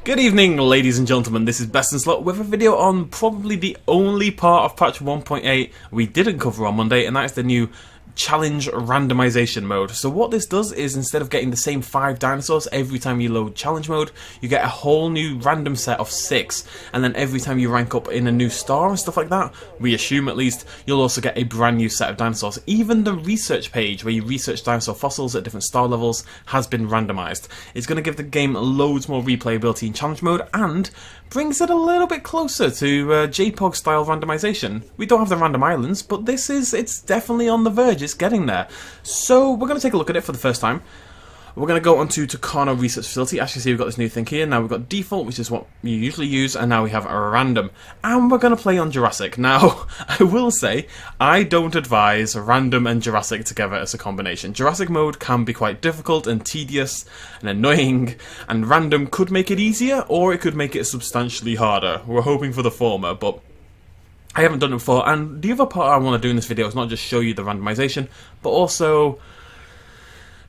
Good evening, ladies and gentlemen, this is Best in Slot with a video on probably the only part of patch 1.8 we didn't cover on Monday, and that is the new challenge randomization mode. So what this does is, instead of getting the same 5 dinosaurs every time you load challenge mode, you get a whole new random set of 6, and then every time you rank up in a new star and stuff like that, we assume at least, you'll also get a brand new set of dinosaurs. Even the research page where you research dinosaur fossils at different star levels has been randomized. It's going to give the game loads more replayability in challenge mode and brings it a little bit closer to JPOG style randomization. We don't have the random islands, but it's definitely on the verge. It's getting there. So we're going to take a look at it for the first time. We're going to go onto Tucano Research Facility. As you see, we've got this new thing here. Now we've got default, which is what you usually use, and now we have a random. And we're going to play on Jurassic. Now, I will say, I don't advise random and Jurassic together as a combination. Jurassic mode can be quite difficult and tedious and annoying, and random could make it easier, or it could make it substantially harder. We're hoping for the former, but I haven't done it before. And the other part I want to do in this video is not just show you the randomization, but also,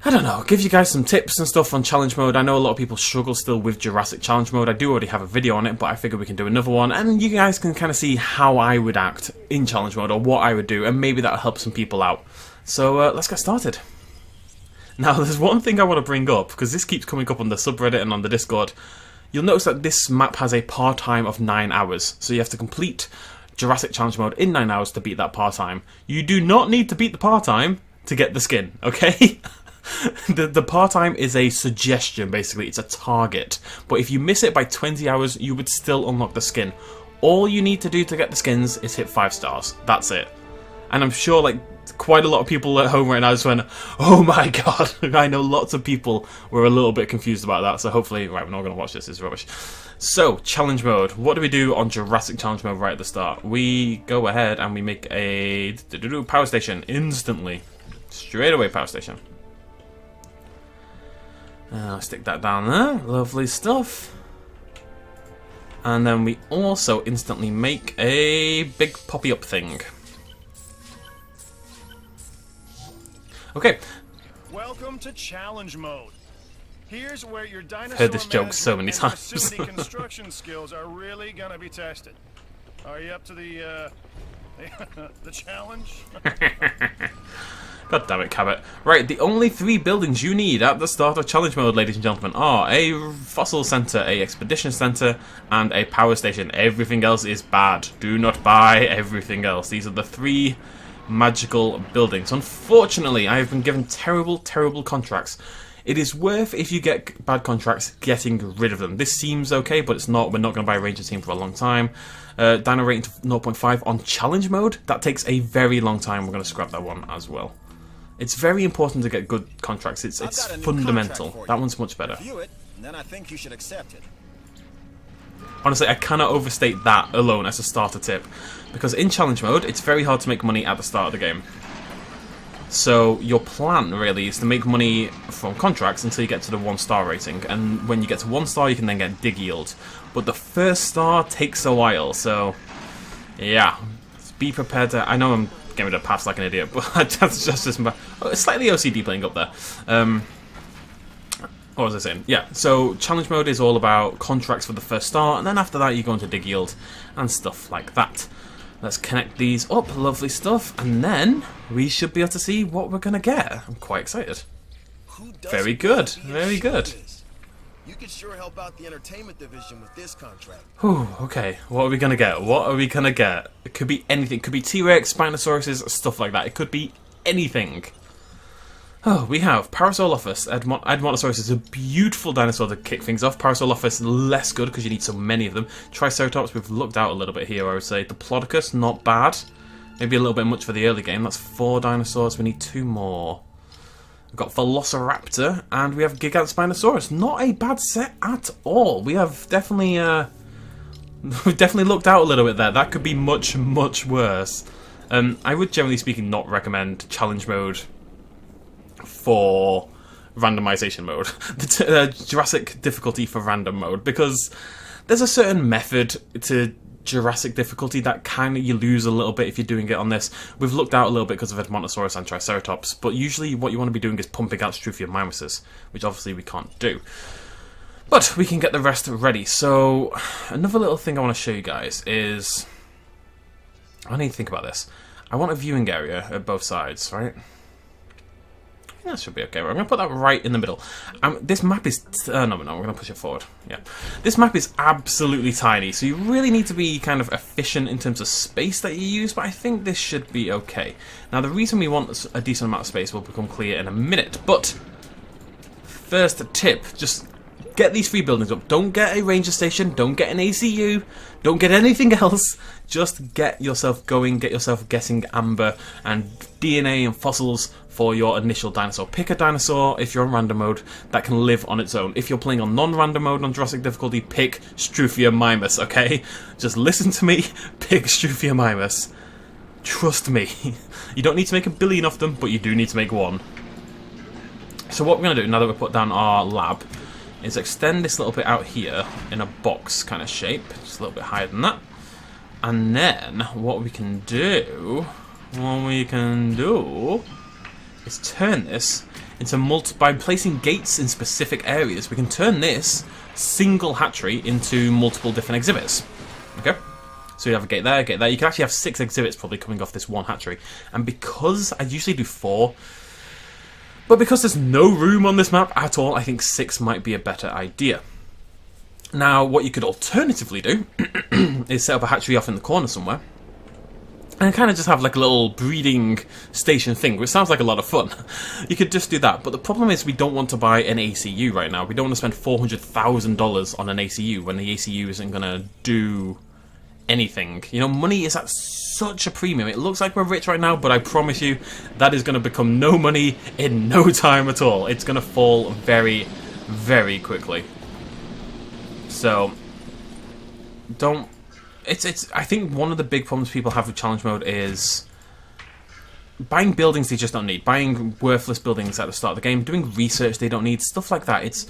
I don't know, give you guys some tips and stuff on challenge mode. I know a lot of people struggle still with Jurassic challenge mode. I do already have a video on it, but I figure we can do another one, and you guys can kind of see how I would act in challenge mode, or what I would do, and maybe that'll help some people out. So let's get started. Now, there's one thing I want to bring up, because this keeps coming up on the subreddit and on the Discord. You'll notice that this map has a par time of 9 hours, so you have to complete Jurassic challenge mode in 9 hours to beat that par time. You do not need to beat the par time to get the skin, okay? The par time is a suggestion, basically. It's a target. But if you miss it by 20 hours, you would still unlock the skin. All you need to do to get the skins is hit 5 stars. That's it. And I'm sure, like, quite a lot of people at home right now just went, oh my god. I know lots of people were a little bit confused about that, so hopefully, right, we're not going to watch this, it's rubbish. So, challenge mode. What do we do on Jurassic challenge mode right at the start? We go ahead and we make a power station instantly. Straight away power station. Stick that down there. Lovely stuff. And then we also instantly make a big poppy up thing. Okay. Welcome to challenge mode. Here's where your dinosaur heard this joke so many times. facility construction skills are really gonna be tested. Are you up to the challenge? God damn it, Cabot. Right, the only 3 buildings you need at the start of challenge mode, ladies and gentlemen, are a fossil center, a expedition center, and a power station. Everything else is bad. Do not buy everything else. These are the 3 magical buildings. Unfortunately, I have been given terrible, terrible contracts. It is worth, if you get bad contracts, getting rid of them. This seems okay, but it's not. We're not going to buy a Ranger team for a long time. Dino rating to 0.5 on challenge mode. That takes a very long time. We're going to scrap that one as well. It's very important to get good contracts. It's fundamental. That one's much better. Review it, and then I think you should accept it. Honestly, I cannot overstate that alone as a starter tip. Because in challenge mode, it's very hard to make money at the start of the game. So your plan really is to make money from contracts until you get to the 1-star rating, and when you get to 1 star you can then get dig yield. But the first star takes a while, so yeah, be prepared to. I know I'm giving it a pass like an idiot, but that's just slightly OCD playing up there. What was I saying? Yeah, so challenge mode is all about contracts for the first star, and then after that you go into dig yield and stuff like that. Let's connect these up, lovely stuff, and then we should be able to see what we're going to get. I'm quite excited. Very good, very good. You could sure help out the entertainment division with this contract. Whew, okay, what are we going to get? What are we going to get? It could be anything. It could be T-Rex, Spinosaurus, stuff like that. It could be anything. Oh, we have Parasaurolophus. Edmontosaurus is a beautiful dinosaur to kick things off. Parasaurolophus, less good because you need so many of them. Triceratops, we've looked out a little bit here, I would say. Diplodocus, not bad. Maybe a little bit much for the early game. That's 4 dinosaurs. We need 2 more. We've got Velociraptor, and we have Gigantspinosaurus. Not a bad set at all. We have definitely, we've definitely looked out a little bit there. That could be much, much worse. I would, generally speaking, not recommend challenge mode for randomization mode. The Jurassic difficulty for random mode, because there's a certain method to Jurassic difficulty that kind of you lose a little bit if you're doing it on this. We've looked out a little bit because of Edmontosaurus and Triceratops, but usually what you want to be doing is pumping out Struthiomimuses, which obviously we can't do. But we can get the rest ready. So another little thing I want to show you guys is, I need to think about this. I want a viewing area at both sides, right? That should be okay. I'm going to put that right in the middle. This map is... no, we're going to push it forward. Yeah. This map is absolutely tiny, so you really need to be kind of efficient in terms of space that you use, but I think this should be okay. Now, the reason we want a decent amount of space will become clear in a minute, but first tip, just get these 3 buildings up. Don't get a ranger station, don't get an ACU, don't get anything else. Just get yourself going, get yourself getting amber and DNA and fossils for your initial dinosaur. Pick a dinosaur, if you're on random mode, that can live on its own. If you're playing on non-random mode on Jurassic difficulty, pick Struthia mimus, okay? Just listen to me, pick Struthia mimus. Trust me. You don't need to make 1 billion of them, but you do need to make 1. So what we're going to do, now that we've put down our lab, is extend this little bit out here in a box kind of shape, just a little bit higher than that. And then what we can do is turn this into by placing gates in specific areas, we can turn this single hatchery into multiple different exhibits. Okay? So you have a gate there, a gate there. You can actually have 6 exhibits probably coming off this one hatchery. And because I usually do 4, but because there's no room on this map at all, I think 6 might be a better idea. Now, what you could alternatively do is set up a hatchery off in the corner somewhere and kind of just have like a little breeding station thing, which sounds like a lot of fun. You could just do that, but the problem is we don't want to buy an ACU right now. We don't want to spend $400,000 on an ACU when the ACU isn't going to do anything. You know, money is at such a premium. It looks like we're rich right now, but I promise you that is going to become no money in no time at all. It's going to fall very, very quickly. So, don't... I think one of the big problems people have with challenge mode is buying buildings they just don't need, buying worthless buildings at the start of the game, doing research they don't need, stuff like that. It's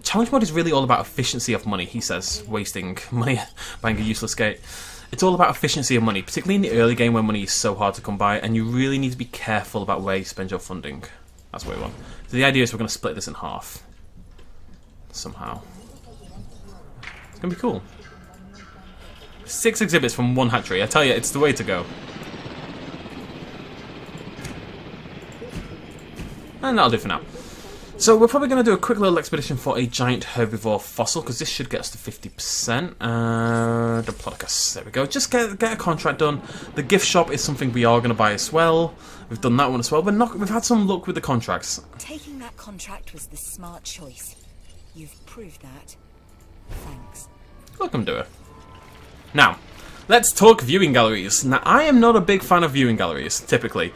challenge mode is really all about efficiency of money, he says, wasting money buying a useless gate. It's all about efficiency of money, particularly in the early game when money is so hard to come by, and you really need to be careful about where you spend your funding. That's what we want. So the idea is we're going to split this in half. Somehow. It's going to be cool. 6 exhibits from 1 hatchery. I tell you, it's the way to go. And that'll do for now. So we're probably going to do a quick little expedition for a giant herbivore fossil, because this should get us to 50%. Diplodocus. There we go. Just get a contract done. The gift shop is something we are going to buy as well. We've done that one as well. We've had some luck with the contracts. Taking that contract was the smart choice. You've proved that. Thanks. Welcome to it. Now, let's talk viewing galleries. Now, I am not a big fan of viewing galleries, typically.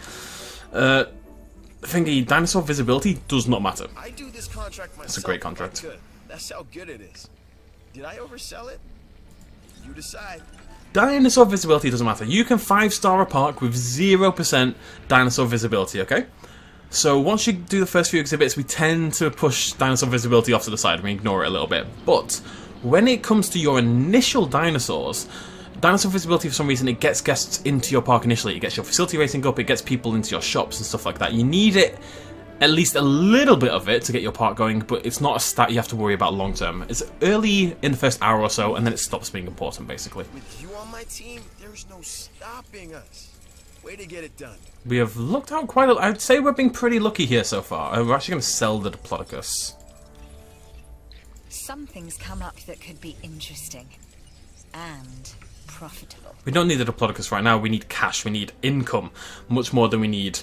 Thingy, dinosaur visibility does not matter. I do this contract myself. It's a great contract. That's how good it is. Did I oversell it? You decide. Dinosaur visibility doesn't matter. You can 5-star a park with 0% dinosaur visibility, okay? So once you do the first few exhibits, we tend to push dinosaur visibility off to the side and we ignore it a little bit. But when it comes to your initial dinosaurs, dinosaur visibility, for some reason, it gets guests into your park initially. It gets your facility rating up, it gets people into your shops and stuff like that. You need it, at least a little bit of it, to get your park going, but it's not a stat you have to worry about long term. It's early in the first hour or so, and then it stops being important, basically. With you on my team, there's no stopping us. Way to get it done. We have looked out quite a lot. I'd say we're being pretty lucky here so far. We're actually going to sell the Diplodocus. Some things come up that could be interesting. And profitable. We don't need a Diplodocus right now. We need cash. We need income. Much more than we need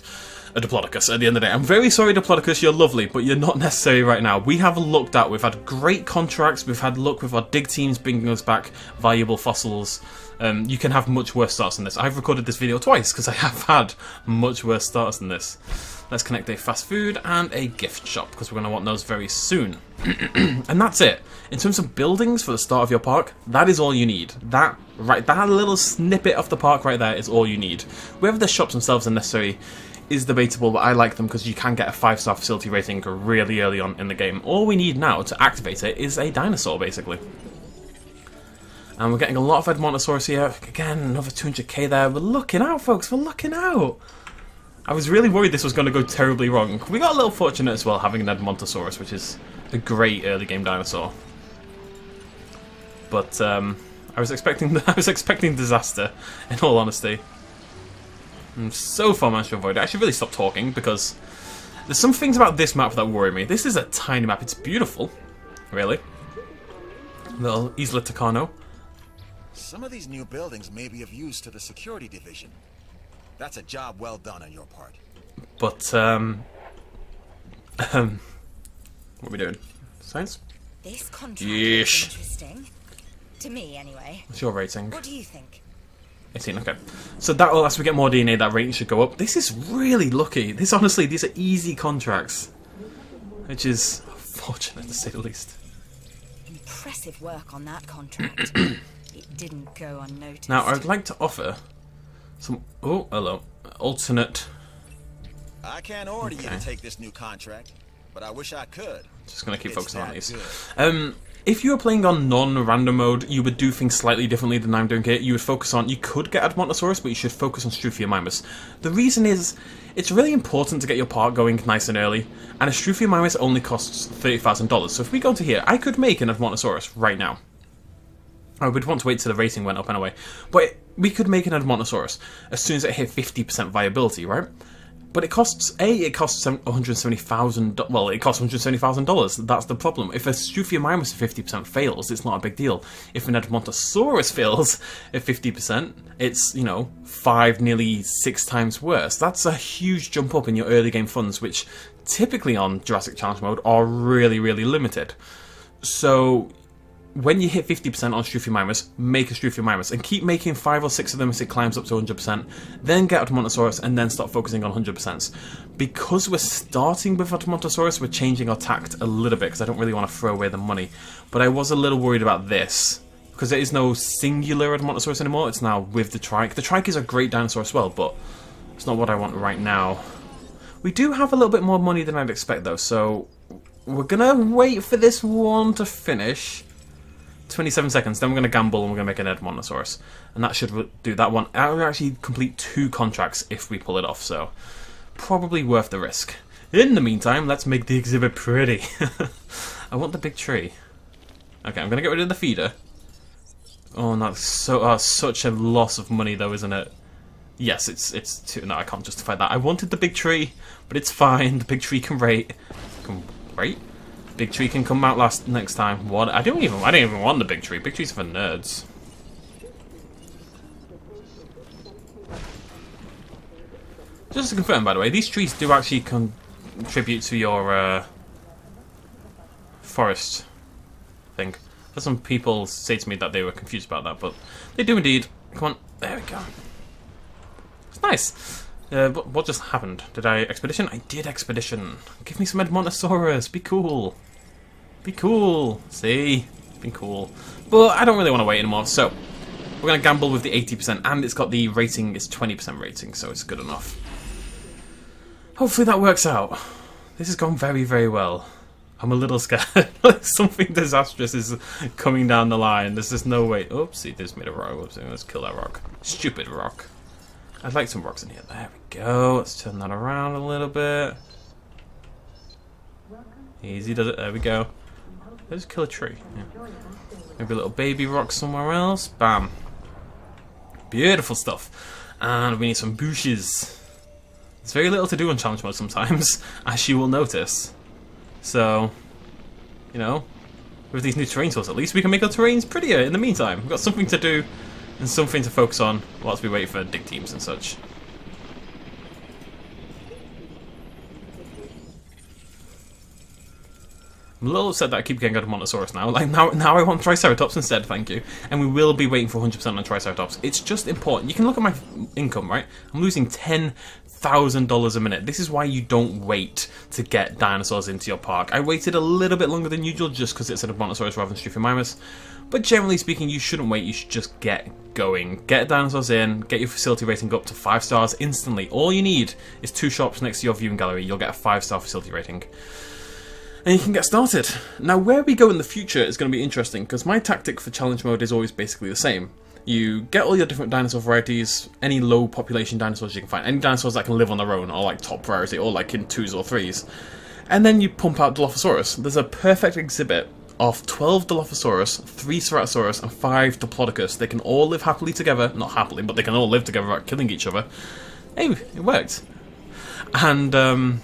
a Diplodocus at the end of the day. I'm very sorry, Diplodocus. You're lovely, but you're not necessary right now. We have looked at. We've had great contracts. We've had luck with our dig teams bringing us back valuable fossils. You can have much worse starts than this. I've recorded this video twice because I have had much worse starts than this. Let's connect a fast food and a gift shop because we're going to want those very soon. And that's it. In terms of buildings for the start of your park, that is all you need. That little snippet of the park right there is all you need. Whether the shops themselves are necessary is debatable, but I like them because you can get a 5-star facility rating really early on in the game. All we need now to activate it is a dinosaur, basically. And we're getting a lot of Edmontosaurus here. Again, another 200k there. We're looking out, folks. We're looking out. I was really worried this was going to go terribly wrong. We got a little fortunate as well, having an Edmontosaurus, which is a great early game dinosaur. But I was expecting disaster, in all honesty. And so far managed to avoid it. I should really stop talking because there's some things about this map that worry me. This is a tiny map. It's beautiful, really. Little Isla Tucano. Some of these new buildings may be of use to the security division. That's a job well done on your part. But what are we doing? Science? This contract Yeesh. is interesting. To me, anyway. What's your rating? What do you think? 18, okay. So that will, as we get more DNA, that rating should go up. This is really lucky. This, honestly, these are easy contracts. Which is fortunate, to say the least. Impressive work on that contract. It didn't go unnoticed. Now, I'd like to offer some... Oh, hello. Alternate... I can't order you to take this new contract, but I wish I could. Just going to keep It's focusing on that these. good. If you were playing on non-random mode, you would do things slightly differently than I'm doing here. You would focus on... You could get Edmontosaurus, but you should focus on Struthiomimus. The reason is, it's really important to get your part going nice and early, and a Struthiomimus only costs $30,000. So if we go to here, I could make an Edmontosaurus right now. I would want to wait till the rating went up anyway. But we could make an Edmontosaurus as soon as it hit 50% viability, right? But it costs, it costs $170,000. Well, it costs $170,000. That's the problem. If a Struthiomimus 50% fails, it's not a big deal. If an Edmontosaurus fails at 50%, it's, you know, 5, nearly 6 times worse. That's a huge jump up in your early game funds, which typically on Jurassic Challenge mode are really, really limited. So when you hit 50% on Struthiomimus, make a Struthiomimus, and keep making 5 or 6 of them as it climbs up to 100%, then get Edmontosaurus, and then start focusing on 100%. Because we're starting with Edmontosaurus, we're changing our tact a little bit, because I don't really want to throw away the money. But I was a little worried about this, because there is no singular Edmontosaurus anymore, it's now with the Trike. The Trike is a great dinosaur as well, but it's not what I want right now. We do have a little bit more money than I'd expect, though, so we're going to wait for this one to finish. 27 seconds, then we're going to gamble and we're going to make an Edmontosaurus. And that should do that one. I will actually complete 2 contracts if we pull it off, so probably worth the risk. In the meantime, let's make the exhibit pretty. I want the big tree. Okay, I'm going to get rid of the feeder. Oh, that's so such a loss of money though, isn't it? Yes, it's too... No, I can't justify that. I wanted the big tree, but it's fine. The big tree can wait. Big tree can come out next time. What? I don't even want the big tree. Big tree's for nerds. Just to confirm, by the way, these trees do actually contribute to your forest thing. Some people say to me that they were confused about that, but they do indeed. Come on, there we go. It's nice. What just happened? Did I expedition? I did expedition. Give me some Edmontosaurus. Be cool. Be cool. See? Be cool. But I don't really want to wait anymore, so we're going to gamble with the 80%, and it's got the rating, it's 20% rating, so it's good enough. Hopefully that works out. This has gone very, very well. I'm a little scared. Something disastrous is coming down the line. There's just no way. Oopsie, there's made a rock. Oopsie, let's kill that rock. Stupid rock. I'd like some rocks in here. There we go. Let's turn that around a little bit. Easy does it. There we go. Let's kill a tree. Yeah. Maybe a little baby rock somewhere else. Bam. Beautiful stuff. And we need some bushes. There's very little to do on challenge mode sometimes, as you will notice. So, you know, with these new terrain tools, at least we can make our terrains prettier in the meantime. We've got something to do and something to focus on whilst we wait for dig teams and such. I'm a little upset that I keep getting Edmontosaurus now. Like now I want Triceratops instead, thank you. And we will be waiting for 100% on Triceratops. It's just important. You can look at my income, right? I'm losing $10,000 a minute. This is why you don't wait to get dinosaurs into your park. I waited a little bit longer than usual just because it's an Edmontosaurus rather than Struthiomimus. But generally speaking, you shouldn't wait. You should just get going. Get dinosaurs in. Get your facility rating up to 5 stars instantly. All you need is 2 shops next to your viewing gallery. You'll get a 5-star facility rating. And you can get started. Now, where we go in the future is going to be interesting, because my tactic for challenge mode is always basically the same. You get all your different dinosaur varieties, any low population dinosaurs you can find, any dinosaurs that can live on their own, or like top priority, or like in 2s or 3s. And then you pump out Dilophosaurus. There's a perfect exhibit of 12 Dilophosaurus, 3 Ceratosaurus, and 5 Diplodocus. They can all live happily together. Not happily, but they can all live together without killing each other. Hey, it worked. And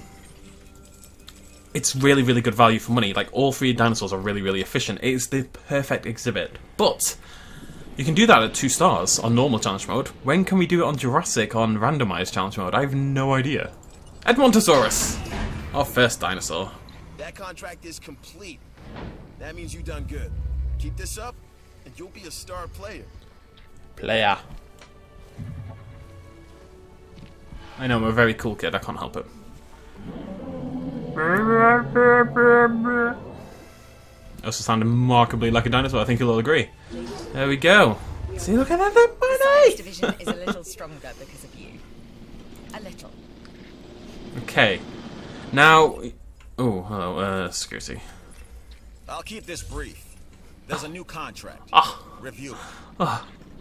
it's really, really good value for money. Like, all 3 dinosaurs are really, really efficient. It's the perfect exhibit. But you can do that at 2 stars on normal challenge mode. When can we do it on Jurassic on randomized challenge mode? I have no idea. Edmontosaurus! Our first dinosaur. That contract is complete. That means you done good. Keep this up, and you'll be a star player. Player. I know, I'm a very cool kid, I can't help it. I also sound remarkably like a dinosaur, I think you'll all agree. There we go. See, look at that, The science division is a little stronger because of you. A little. Okay. Now... Oh, hello, security. I'll keep this brief. There's a new contract. Review.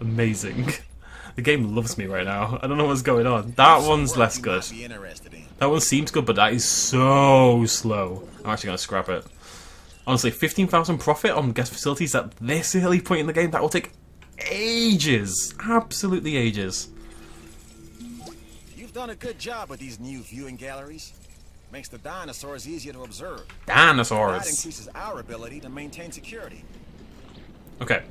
Amazing. The game loves me right now. I don't know what's going on. That one's less good. That one seems good, but that is so slow. I'm actually going to scrap it. Honestly, 15,000 profit on guest facilities at this early point in the game, that will take ages. Absolutely ages. You've done a good job with these new viewing galleries. Makes the dinosaurs easier to observe. Dinosaurs. That increases our ability to maintain security. Okay.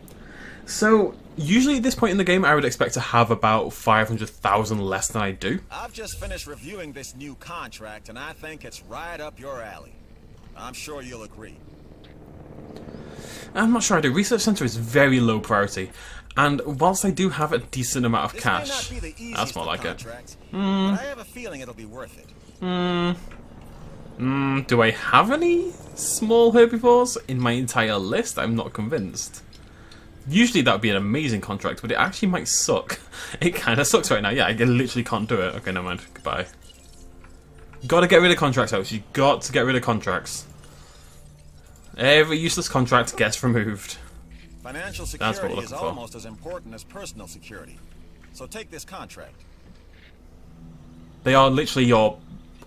So, usually at this point in the game, I would expect to have about 500,000 less than I do. I've just finished reviewing this new contract, and I think it's right up your alley. I'm sure you'll agree. I'm not sure I do. Research Center is very low priority. And whilst I do have a decent amount of cash, that's more like it. But I have a feeling it'll be worth it. Do I have any small herbivores in my entire list? I'm not convinced. Usually that would be an amazing contract, but it actually might suck. It kind of sucks right now. Yeah, I literally can't do it. Okay, never mind. Goodbye. Gotta get rid of contracts, Alex. You got to get rid of contracts. Every useless contract gets removed. Financial That's what security we're is looking for. almost as important as personal security. So take this contract. They are literally your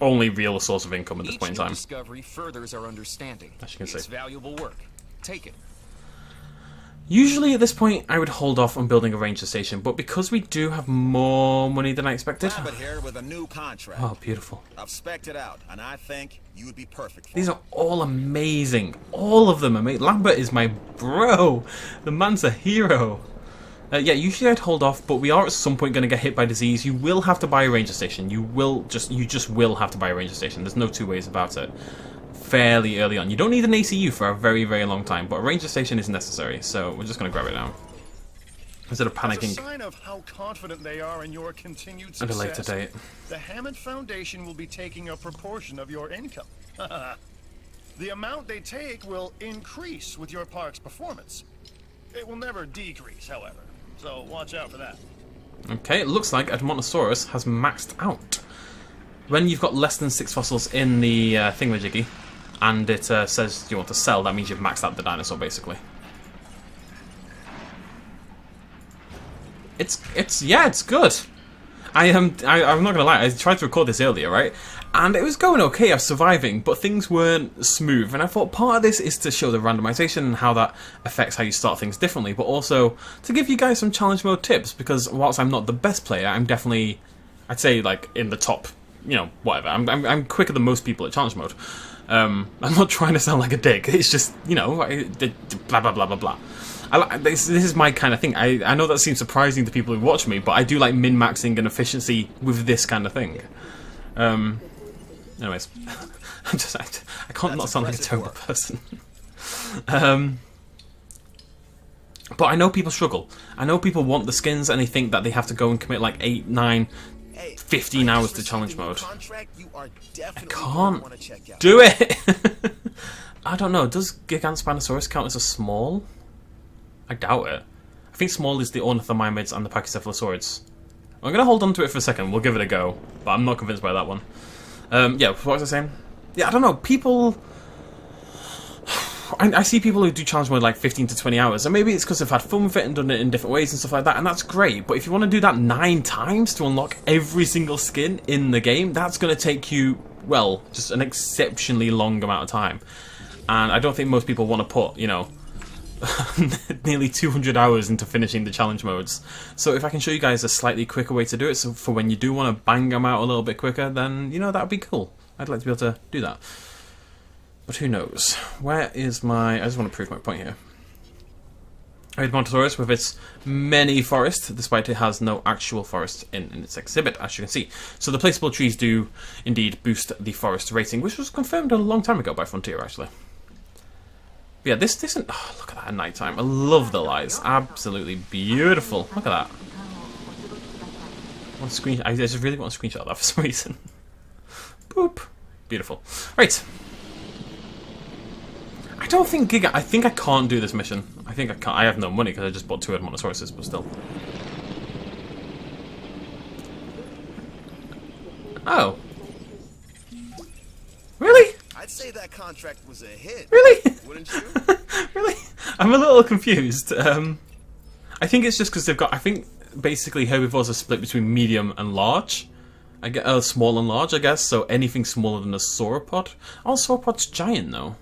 only real source of income at this point in time. Each new discovery furthers our understanding. As you can see. It's valuable work. Take it. Usually at this point I would hold off on building a ranger station, but because we do have more money than I expected... Rabbit here with a new contract. Oh, beautiful. I've spec'd it out, and I think you would be perfect for These it. are all amazing. All of them amazing. Lambert is my bro. The man's a hero. Yeah, usually I'd hold off, but we are at some point going to get hit by disease. You will have to buy a ranger station. You just will have to buy a ranger station. There's no two ways about it. Fairly early on. You don't need an ACU for a very, very long time, but a ranger station is necessary, so we're just going to grab it now. Instead of As a panicking sign of how confident they are in your continued at a success, later date. the Hammond Foundation will be taking a proportion of your income. The amount they take will increase with your park's performance. It will never decrease, however, so watch out for that. Okay, it looks like Edmontosaurus has maxed out. When you've got less than 6 fossils in the thingamajiggy, and it says you want to sell, that means you've maxed out the dinosaur, basically. It's good. I'm not gonna lie, I tried to record this earlier, right? And it was going okay, I was surviving, but things weren't smooth, and I thought part of this is to show the randomization and how that affects how you start things differently, but also to give you guys some challenge mode tips, because whilst I'm not the best player, I'm definitely, I'd say, like, in the top, you know, whatever. I'm quicker than most people at challenge mode. I'm not trying to sound like a dick, it's just, you know, blah blah blah blah blah. This is my kind of thing. I know that seems surprising to people who watch me, but I do like min-maxing and efficiency with this kind of thing. Anyways, I can't not sound like a terrible person. But I know people struggle. I know people want the skins and they think that they have to go and commit like 8, 9, 15 hours to challenge mode. I can't do it! I don't know, does Gigantospinosaurus count as a small? I doubt it. I think small is the ornithomimids and the pachycephalosaurids. I'm going to hold on to it for a second, we'll give it a go, but I'm not convinced by that one. Yeah, what was I saying? Yeah, I don't know, people... I see people who do challenge mode like 15 to 20 hours, and maybe it's because they've had fun with it and done it in different ways and stuff like that, and that's great, but if you want to do that 9 times to unlock every single skin in the game, that's going to take you well, just an exceptionally long amount of time. And I don't think most people want to put, you know, nearly 200 hours into finishing the challenge modes. So if I can show you guys a slightly quicker way to do it, so for when you do want to bang them out a little bit quicker, then, you know, that would be cool. I'd like to be able to do that. But who knows? Where is my... I just want to prove my point here. Edmontosaurus with its many forests, despite it has no actual forest in its exhibit, as you can see. So the placeable trees do indeed boost the forest rating, which was confirmed a long time ago by Frontier, actually. But yeah, this isn't... Oh, look at that at night time. I love the lights. Absolutely beautiful. Look at that. I just really want to screenshot that for some reason. Boop. Beautiful. Right. I don't think I think I can't do this mission. I think I can't. I have no money because I just bought 2 Edmontosauruses, but still. Oh. Really? I'd say that contract was a hit. Really? Wouldn't you? Really? I'm a little confused. I think it's just because they've got... I think basically herbivores are split between medium and large. I get small and large, I guess. So anything smaller than a sauropod. Oh, sauropod's giant though.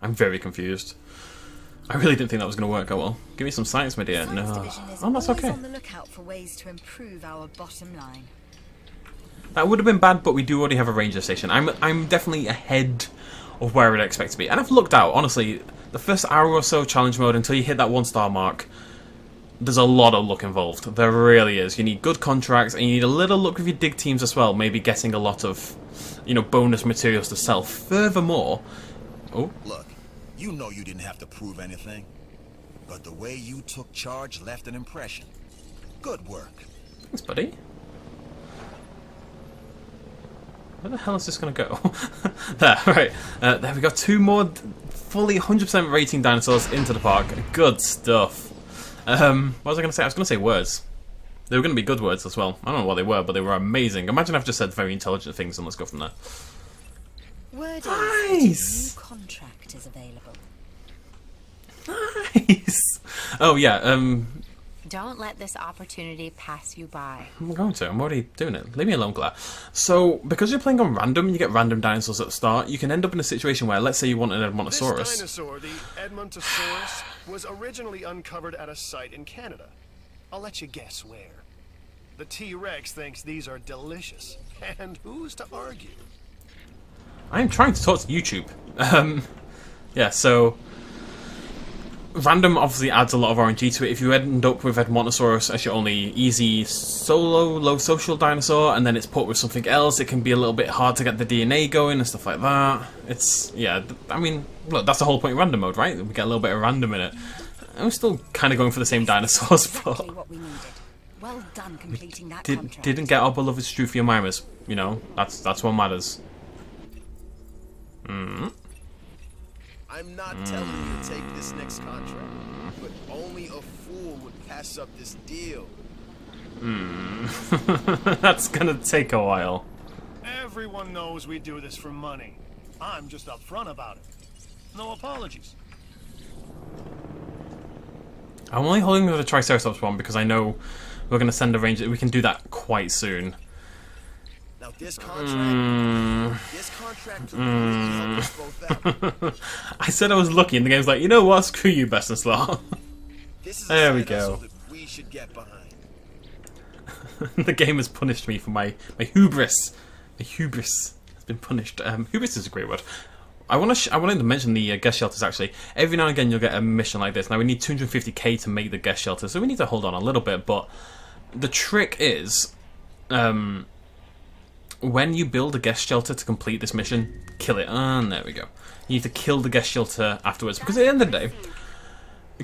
I'm very confused. I really didn't think that was going to work out well. Give me some science, my dear. No. Oh, that's okay. On the lookout for ways to improve our bottom line. That would have been bad, but we do already have a ranger station. I'm definitely ahead of where I'd expect to be. And I've looked out, honestly, the first hour or so challenge mode until you hit that 1-star mark, there's a lot of luck involved. There really is. You need good contracts, and you need a little luck with your dig teams as well, maybe getting a lot of, you know, bonus materials to sell. Furthermore... Oh. Look, you know you didn't have to prove anything, but the way you took charge left an impression. Good work. Thanks, buddy. Where the hell is this going to go? There, right. There we go. 2 more fully 100% rating dinosaurs into the park. Good stuff. What was I going to say? I was going to say words. They were going to be good words as well. I don't know what they were, but they were amazing. Imagine I've just said very intelligent things, and let's go from there. Word Nice! New contract is available. Nice! Oh, yeah, Don't let this opportunity pass you by. I'm going to. I'm already doing it. Leave me alone, Claire. So, because you're playing on random, you get random dinosaurs at the start, you can end up in a situation where, let's say you want an Edmontosaurus. This dinosaur, the Edmontosaurus, was originally uncovered at a site in Canada. I'll let you guess where. The T-Rex thinks these are delicious. And who's to argue? I'm trying to talk to YouTube. Yeah, so... Random obviously adds a lot of RNG to it. If you end up with Edmontosaurus as your only easy solo, low social dinosaur, and then it's put with something else, it can be a little bit hard to get the DNA going and stuff like that. It's, yeah, I mean, look, that's the whole point of random mode, right? We get a little bit of random in it. I'm still kind of going for the same dinosaurs, Exactly but... what we needed. Well done completing that contract. Didn't get our beloved Struthiomimus, you know? That's what matters. I'm not telling you to take this next contract, but only a fool would pass up this deal. That's gonna take a while. Everyone knows we do this for money. I'm just upfront about it. No apologies. I'm only holding the Triceratops one because I know we're gonna send a ranger. We can do that quite soon. Now this contract will really help us both out. I said I was lucky, and the game's like, you know what? Screw you, Best in Slot. This is There a we side go. hustle that we should get behind. The game has punished me for my hubris. My hubris has been punished. Hubris is a great word. I wanted to mention the guest shelters, actually. Every now and again you'll get a mission like this. Now we need 250k to make the guest shelter, so we need to hold on a little bit, but the trick is, when you build a guest shelter to complete this mission, kill it. And there we go. You need to kill the guest shelter afterwards, because at the end of the day,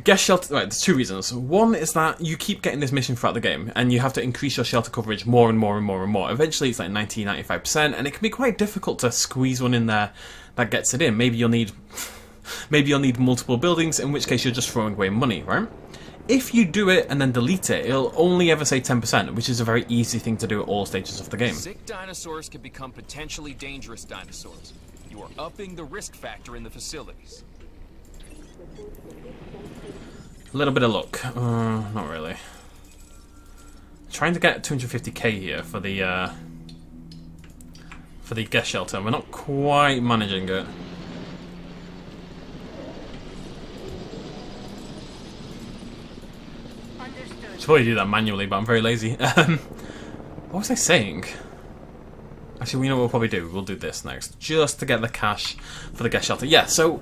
guest shelter, right, there's 2 reasons. One is that you keep getting this mission throughout the game, and you have to increase your shelter coverage more and more and more and more. Eventually it's like 90-95%, and it can be quite difficult to squeeze one in there that gets it in. Maybe you'll need multiple buildings, in which case you're just throwing away money, right? If you do it and then delete it, it'll only ever say 10%, which is a very easy thing to do at all stages of the game. Sick dinosaurs can become potentially dangerous dinosaurs. You are upping the risk factor in the facilities. A little bit of luck. Not really. Trying to get 250k here for the for the guest shelter. We're not quite managing it. Should probably do that manually, but I'm very lazy. What was I saying? Actually, we know what we'll probably do. We'll do this next, just to get the cash for the guest shelter. Yeah, so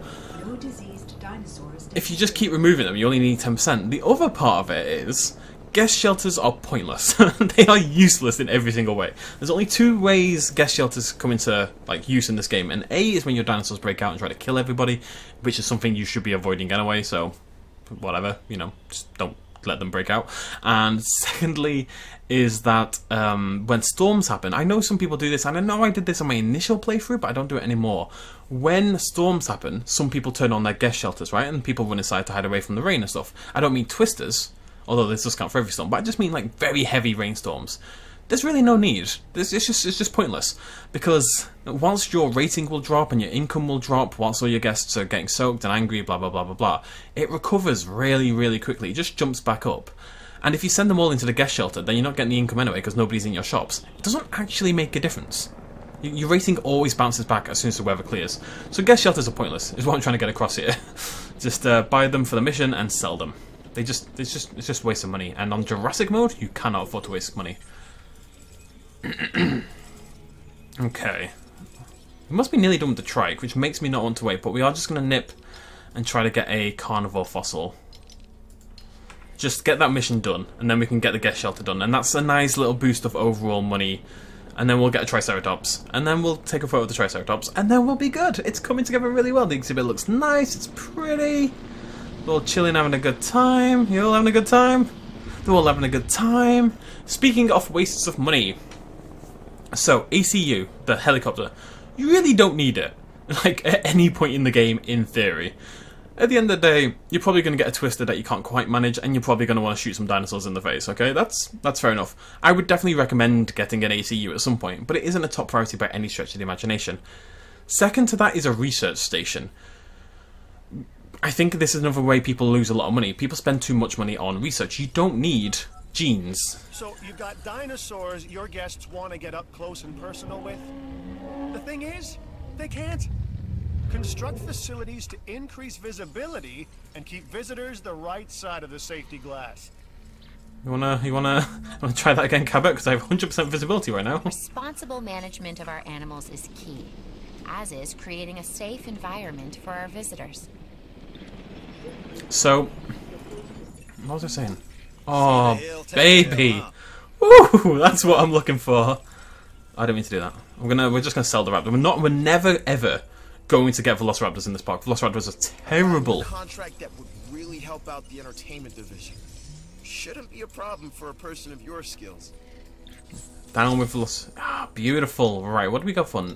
if you just keep removing them, you only need 10%. The other part of it is guest shelters are pointless. They are useless in every single way. There's only two ways guest shelters come into use in this game, and A is when your dinosaurs break out and try to kill everybody, which is something you should be avoiding anyway. So, whatever, just don't let them break out. And secondly is that when storms happen, I know some people do this, and I know I did this on my initial playthrough, but I don't do it anymore. When storms happen, some people turn on their guest shelters, right, and people run inside to hide away from the rain and stuff. I don't mean twisters, although this does count for every storm, but I just mean like very heavy rainstorms. There's really no need. It's just pointless, because whilst your rating will drop and your income will drop, whilst all your guests are getting soaked and angry, blah blah blah blah blah, it recovers really, really quickly. It just jumps back up. And if you send them all into the guest shelter, then you're not getting the income anyway because nobody's in your shops. It doesn't actually make a difference. Your rating always bounces back as soon as the weather clears. So guest shelters are pointless, is what I'm trying to get across here. Just buy them for the mission and sell them. It's just a waste of money. And on Jurassic mode, you cannot afford to waste money. Okay. We must be nearly done with the trike, which makes me not want to wait, but we are just going to nip and try to get a carnivore fossil. Just get that mission done, and then we can get the guest shelter done, and that's a nice little boost of overall money. And then we'll get a Triceratops, and then we'll take a photo of the Triceratops, and then we'll be good. It's coming together really well. The exhibit looks nice, it's pretty. We're all chilling, having a good time. You all having a good time? They're all having a good time. Speaking of wastes of money, so ACU, the helicopter, you really don't need it. Like at any point in the game, in theory. At the end of the day, you're probably going to get a twister that you can't quite manage, and you're probably going to want to shoot some dinosaurs in the face, okay? That's fair enough. I would definitely recommend getting an ACU at some point, but it isn't a top priority by any stretch of the imagination. Second to that is a research station. I think this is another way people lose a lot of money. People spend too much money on research. You don't need genes. So you've got dinosaurs your guests want to get up close and personal with? The thing is, they can't. Construct facilities to increase visibility and keep visitors the right side of the safety glass. You wanna try that again, Cabot? Because I have 100% visibility right now. Responsible management of our animals is key, as is creating a safe environment for our visitors. So, what was I saying? Oh, baby! Woo! That's what I'm looking for. I don't mean to do that. We're just gonna sell the raptor. We're never ever going to get Velociraptors in this park. Velociraptors are terrible. A contract that would really help out the entertainment division. Shouldn't be a problem for a person of your skills. Down with Velociraptors. Ah, beautiful. Right, what do we got for?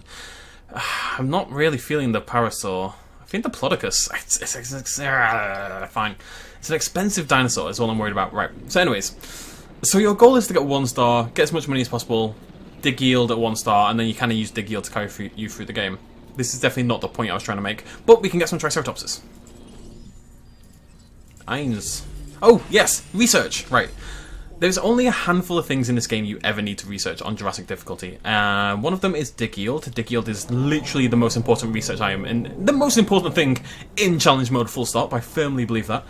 I'm not really feeling the Parasaur. I think the Plodicus. Fine. It's an expensive dinosaur, is all I'm worried about. Right. So anyways, so your goal is to get 1 star, get as much money as possible, dig yield at 1 star, and then you kind of use dig yield to carry you through the game. This is definitely not the point I was trying to make, but we can get some Triceratopses. Eins. Oh, yes! Research! Right. There's only a handful of things in this game you ever need to research on Jurassic difficulty. One of them is dig yield. Dig yield is literally the most important research item, and the most important thing in challenge mode, full stop. I firmly believe that.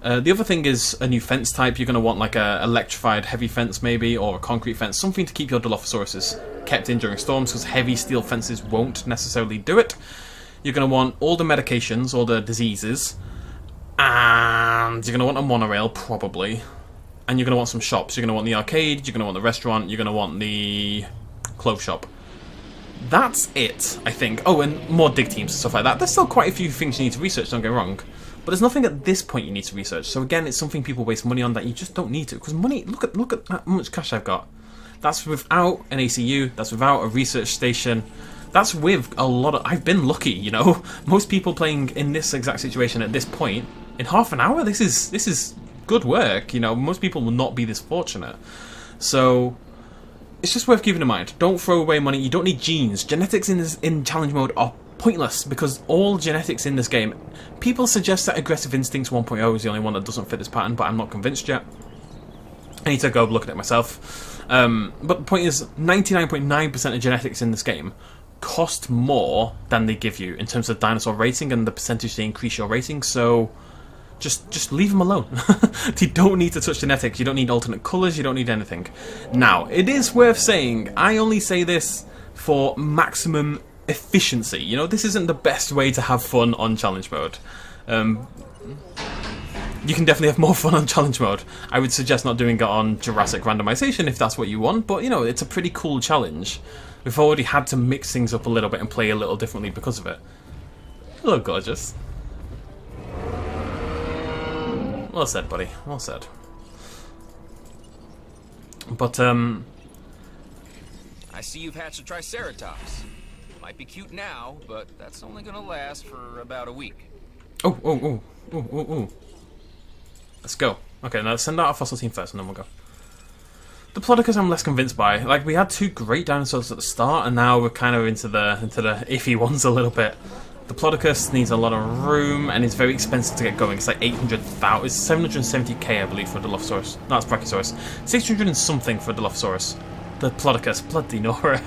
The other thing is a new fence type. You're going to want like a electrified heavy fence maybe, or a concrete fence, something to keep your Dilophosaurus kept in during storms, because heavy steel fences won't necessarily do it. You're going to want all the medications, all the diseases, and you're going to want a monorail probably, and you're going to want some shops. You're going to want the arcade, you're going to want the restaurant, you're going to want the clothes shop. That's it, I think. Oh, and more dig teams and stuff like that. There's still quite a few things you need to research, don't get me wrong. But there's nothing at this point you need to research. So again, it's something people waste money on that you just don't need to. Because money, look at how much cash I've got. That's without an ACU. That's without a research station. That's with a lot of... I've been lucky, you know. Most people playing in this exact situation at this point, in half an hour, this is good work. You know, most people will not be this fortunate. So it's just worth keeping in mind. Don't throw away money. You don't need genes. Genetics in challenge mode are pointless, because all genetics in this game, people suggest that Aggressive Instincts 1.0 is the only one that doesn't fit this pattern, but I'm not convinced yet. I need to go look at it myself. But the point is, 99.9% of genetics in this game cost more than they give you in terms of dinosaur rating and the percentage they increase your rating, so just leave them alone. You don't need to touch genetics, you don't need alternate colours, you don't need anything. Now, it is worth saying, I only say this for maximum efficiency. You know, this isn't the best way to have fun on challenge mode. You can definitely have more fun on challenge mode. I would suggest not doing it on Jurassic randomization if that's what you want, but you know, it's a pretty cool challenge. We've already had to mix things up a little bit and play a little differently because of it. Hello, gorgeous. Well said, buddy. Well said. But, I see you've hatched a Triceratops. Might be cute now, but that's only gonna last for about a week. Oh. Let's go. Okay, now let's send out our fossil team first and then we'll go. The Diplodocus I'm less convinced by. Like, we had two great dinosaurs at the start and now we're kind of into the iffy ones a little bit. The Diplodocus needs a lot of room and is very expensive to get going. It's like 800,000, it's 770k I believe for Dilophosaurus. No, it's Brachiosaurus. 600 and something for Dilophosaurus. The Diplodocus, bloody Nora.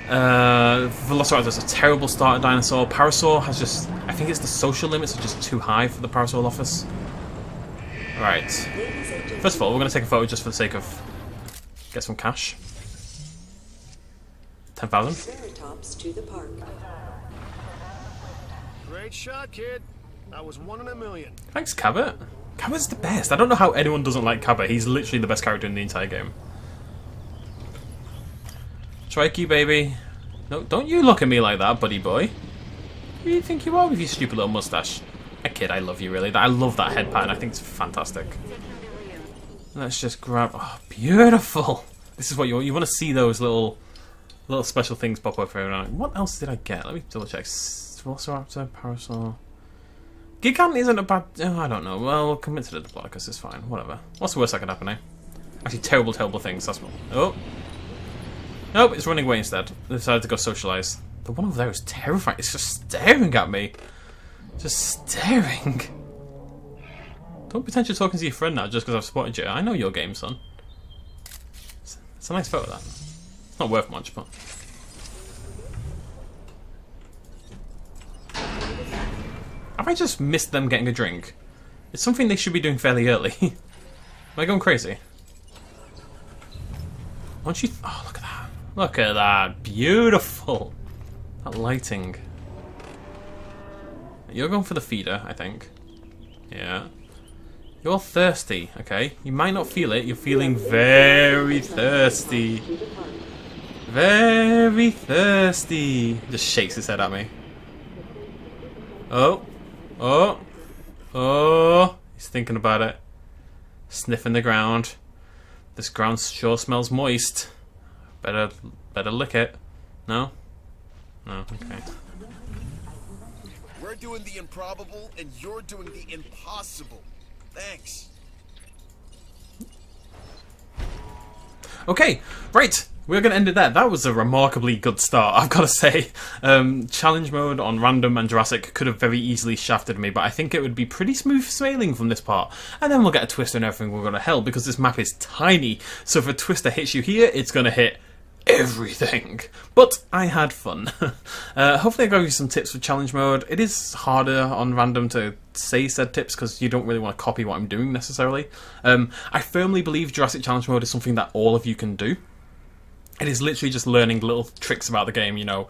Velociraptor is a terrible starter dinosaur. Parasaur has just, I think it's the social limits are just too high for the Parasaurolophus. Right. First of all, we're going to take a photo just for the sake of get some cash. 10,000. Triceratops to the park. Great shot, kid. That was 1 in a million. Thanks, Cabot. Cabot's the best. I don't know how anyone doesn't like Cabot. He's literally the best character in the entire game. Trikey, baby. No, don't you look at me like that, buddy boy. Who do you think you are with your stupid little mustache? A kid, I love you, really. I love that head pattern. I think it's fantastic. Let's just grab... Oh, beautiful! This is what you want. You want to see those little special things pop up every now. What else did I get? Let me double check. Velociraptor, Parasaur... Gigant isn't a bad... Oh, I don't know. Well, we'll commit to the Diplodocus. It's fine. Whatever. What's the worst that could happen, eh? Actually, terrible things. That's what... Oh! Nope, it's running away instead. They decided to go socialise. The one over there is terrifying. It's just staring at me. Just staring. Don't pretend you're talking to your friend now just because I've spotted you. I know your game, son. It's a nice photo, that. It's not worth much, but... Have I just missed them getting a drink? It's something they should be doing fairly early. Am I going crazy? Why don't you... Oh, look at that. Look at that. Beautiful. That lighting. You're going for the feeder, I think. Yeah. You're thirsty, okay? You might not feel it. You're feeling very thirsty. Very thirsty. Just shakes his head at me. Oh. Oh. Oh. He's thinking about it. Sniffing the ground. This ground sure smells moist. Better lick it. No? No, okay. We're doing the improbable and you're doing the impossible. Thanks. Okay, right. We're going to end it there. That was a remarkably good start, I've got to say. Challenge mode on Random and Jurassic could have very easily shafted me, but I think it would be pretty smooth sailing from this part. And then we'll get a Twister and everything will go to hell, because this map is tiny. So if a Twister hits you here, it's going to hit everything. But I had fun. Hopefully I gave you some tips for challenge mode. It is harder on Random to say said tips because you don't really want to copy what I'm doing necessarily. I firmly believe Jurassic challenge mode is something that all of you can do. It is literally just learning little tricks about the game, you know.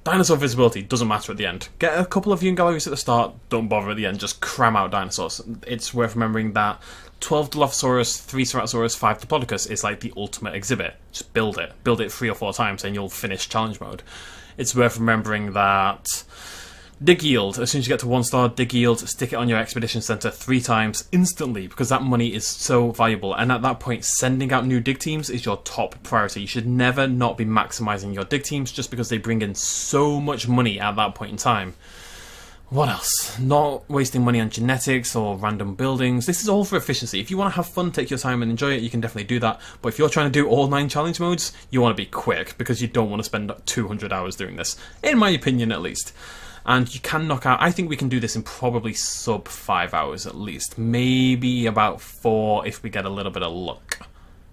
Dinosaur visibility doesn't matter at the end. Get a couple of viewing galleries at the start, don't bother at the end, just cram out dinosaurs. It's worth remembering that 12 Dilophosaurus, 3 Ceratosaurus, 5 Diplodocus is like the ultimate exhibit. Just build it. Build it 3 or 4 times and you'll finish challenge mode. It's worth remembering that dig yield, as soon as you get to 1 star, dig yield, stick it on your expedition center 3 times instantly because that money is so valuable, and at that point sending out new dig teams is your top priority. You should never not be maximizing your dig teams just because they bring in so much money at that point in time. What else? Not wasting money on genetics or random buildings. This is all for efficiency. If you want to have fun, take your time and enjoy it, you can definitely do that. But if you're trying to do all 9 challenge modes, you want to be quick because you don't want to spend 200 hours doing this, in my opinion at least. And you can knock out, I think we can do this in probably sub 5 hours at least. Maybe about 4 if we get a little bit of luck.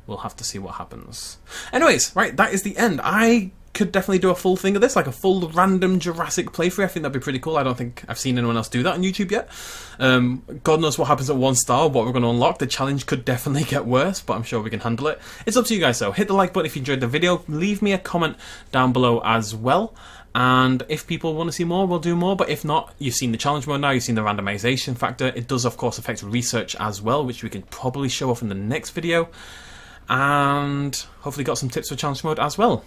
We'll have to see what happens. Anyways, right, that is the end. I could definitely do a full thing of this, like a full random Jurassic playthrough. I think that'd be pretty cool. I don't think I've seen anyone else do that on YouTube yet. God knows what happens at 1 star, what we're going to unlock. The challenge could definitely get worse, but I'm sure we can handle it. It's up to you guys though. Hit the like button if you enjoyed the video. Leave me a comment down below as well. And if people want to see more, we'll do more. But if not, you've seen the challenge mode now, you've seen the randomization factor. It does, of course, affect research as well, which we can probably show off in the next video. And hopefully got some tips for challenge mode as well.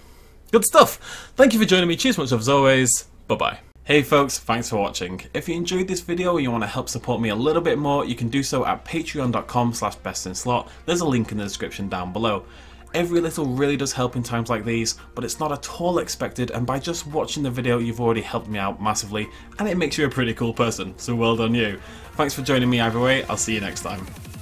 Good stuff. Thank you for joining me. Cheers much as always. Bye-bye. Hey folks, thanks for watching. If you enjoyed this video and you want to help support me a little bit more, you can do so at patreon.com/bestinslot. There's a link in the description down below. Every little really does help in times like these, but it's not at all expected, and by just watching the video you've already helped me out massively, and it makes you a pretty cool person, so well done you. Thanks for joining me either way, I'll see you next time.